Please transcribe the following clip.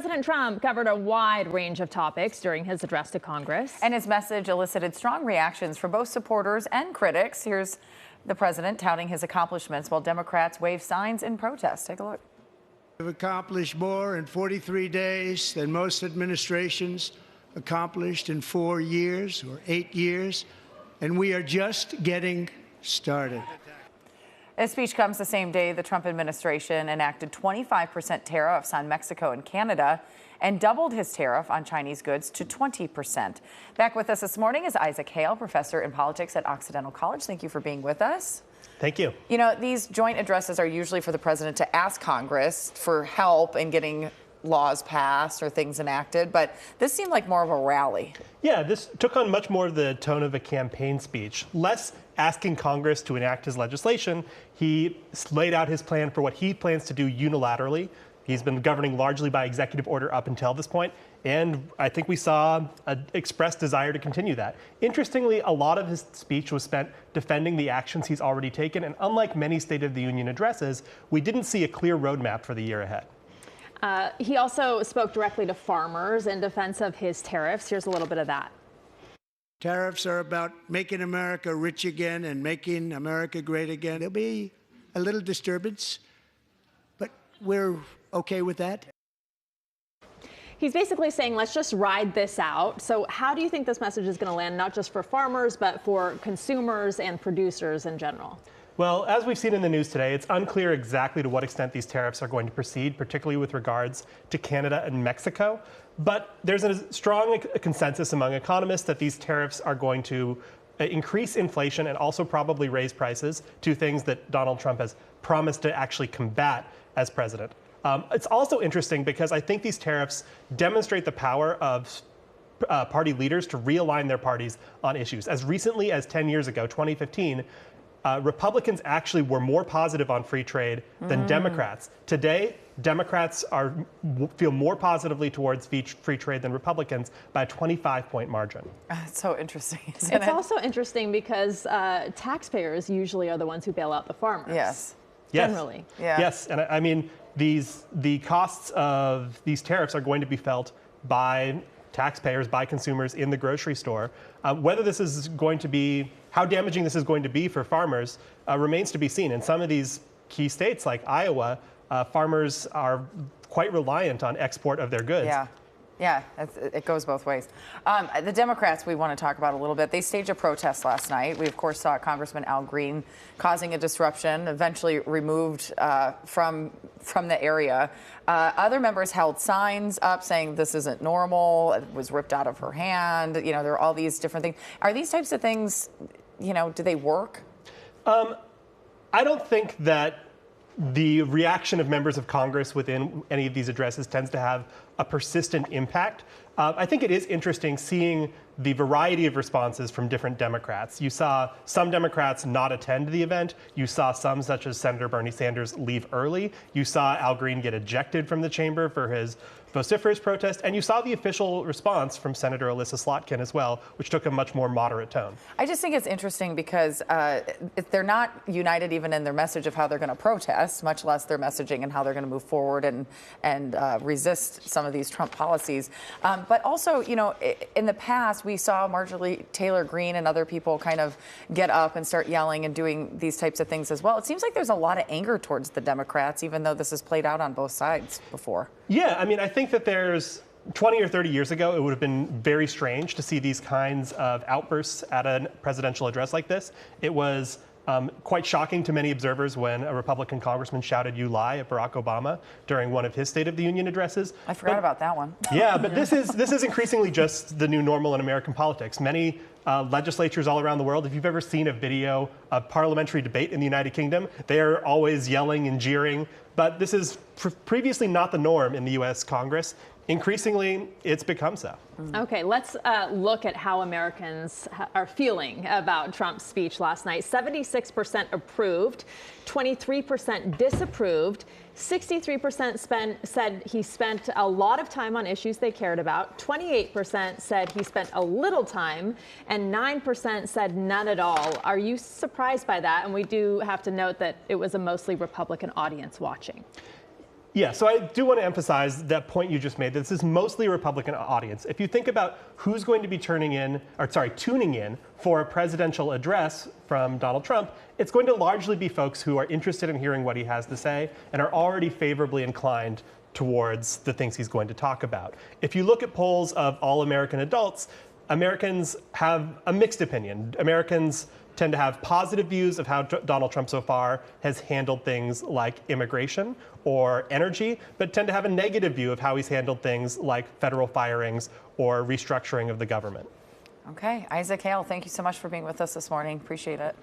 President Trump covered a wide range of topics during his address to Congress. And his message elicited strong reactions from both supporters and critics. Here's the president touting his accomplishments while Democrats wave signs in protest. Take a look. We've accomplished more in 43 days than most administrations accomplished in 4 years or 8 years, and we are just getting started. This speech comes the same day the Trump administration enacted 25% tariffs on Mexico and Canada and doubled his tariff on Chinese goods to 20%. Back with us this morning is Isaac Hale, professor in politics at Occidental College. Thank you for being with us. Thank you. You know, these joint addresses are usually for the president to ask Congress for help in getting laws passed or things enacted, but this seemed like more of a rally. Yeah, this took on much more of the tone of a campaign speech. Less asking Congress to enact his legislation, he laid out his plan for what he plans to do unilaterally. He's been governing largely by executive order up until this point, and I think we saw an expressed desire to continue that. Interestingly, a lot of his speech was spent defending the actions he's already taken, and unlike many State of the Union addresses, we didn't see a clear roadmap for the year ahead. He also spoke directly to farmers in defense of his tariffs. Here's a little bit of that. Tariffs are about making America rich again and making America great again. There'll be a little disturbance, but we're okay with that. He's basically saying, let's just ride this out. So how do you think this message is going to land, not just for farmers, but for consumers and producers in general? Well, as we've seen in the news today, it's unclear exactly to what extent these tariffs are going to proceed, particularly with regards to Canada and Mexico. But there's a strong consensus among economists that these tariffs are going to increase inflation and also probably raise prices, two things that Donald Trump has promised to actually combat as president. It's also interesting because I think these tariffs demonstrate the power of party leaders to realign their parties on issues. As recently as 10 years ago, 2015, Republicans actually were more positive on free trade than Democrats. Today, Democrats feel more positively towards free trade than Republicans by a 25-point margin. It's so interesting, isn't It's it? also interesting because taxpayers usually are the ones who bail out the farmers. Yes. Generally. Yeah. Yes, and I mean, the costs of these tariffs are going to be felt by taxpayers, by consumers in the grocery store. Whether this is going to be, how damaging this is going to be for farmers remains to be seen. In some of these key states like Iowa, farmers are quite reliant on export of their goods. Yeah, it goes both ways. The Democrats we want to talk about a little bit. They staged a protest last night. We, of course, saw Congressman Al Green causing a disruption, eventually removed from the area. Other members held signs up saying this isn't normal. It was ripped out of her hand. You know, there are all these different things. Are these types of things, you know, do they work? I don't think that the reaction of members of Congress within any of these addresses tends to have a persistent impact. I think it is interesting seeing the variety of responses from different Democrats. You saw some Democrats not attend the event. You saw some, such as Senator Bernie Sanders, leave early. You saw Al Green get ejected from the chamber for his vociferous protest, and you saw the official response from Senator Alyssa Slotkin as well, which took a much more moderate tone. I just think it's interesting because they're not united even in their message of how they're going to protest, much less their messaging and how they're going to move forward and resist some of these Trump policies. But also, you know, in the past, we saw Marjorie Taylor Greene and other people kind of get up and start yelling and doing these types of things as well. It seems like there's a lot of anger towards the Democrats, even though this has played out on both sides before. Yeah, I mean, I think that there's 20 or 30 years ago, it would have been very strange to see these kinds of outbursts at a presidential address like this. It was quite shocking to many observers when a Republican congressman shouted, "You lie," at Barack Obama during one of his State of the Union addresses. I forgot about that one. Yeah, but this is increasingly just the new normal in American politics. Many legislatures all around the world, if you've ever seen a video of parliamentary debate in the United Kingdom, they are always yelling and jeering. But this is previously not the norm in the U.S. Congress. Increasingly, it's become so. Okay, let's look at how Americans are feeling about Trump's speech last night. 76% approved, 23% disapproved, 63% said he spent a lot of time on issues they cared about, 28% said he spent a little time, and 9% said none at all. Are you surprised by that? And we do have to note that it was a mostly Republican audience watching. Yeah, so I do want to emphasize that point you just made. This is mostly a Republican audience. If you think about who's going to be tuning in for a presidential address from Donald Trump, it's going to largely be folks who are interested in hearing what he has to say and are already favorably inclined towards the things he's going to talk about. If you look at polls of all American adults, Americans have a mixed opinion. Americans tend to have positive views of how Donald Trump so far has handled things like immigration or energy, but tend to have a negative view of how he's handled things like federal firings or restructuring of the government. Okay, Isaac Hale, thank you so much for being with us this morning. Appreciate it.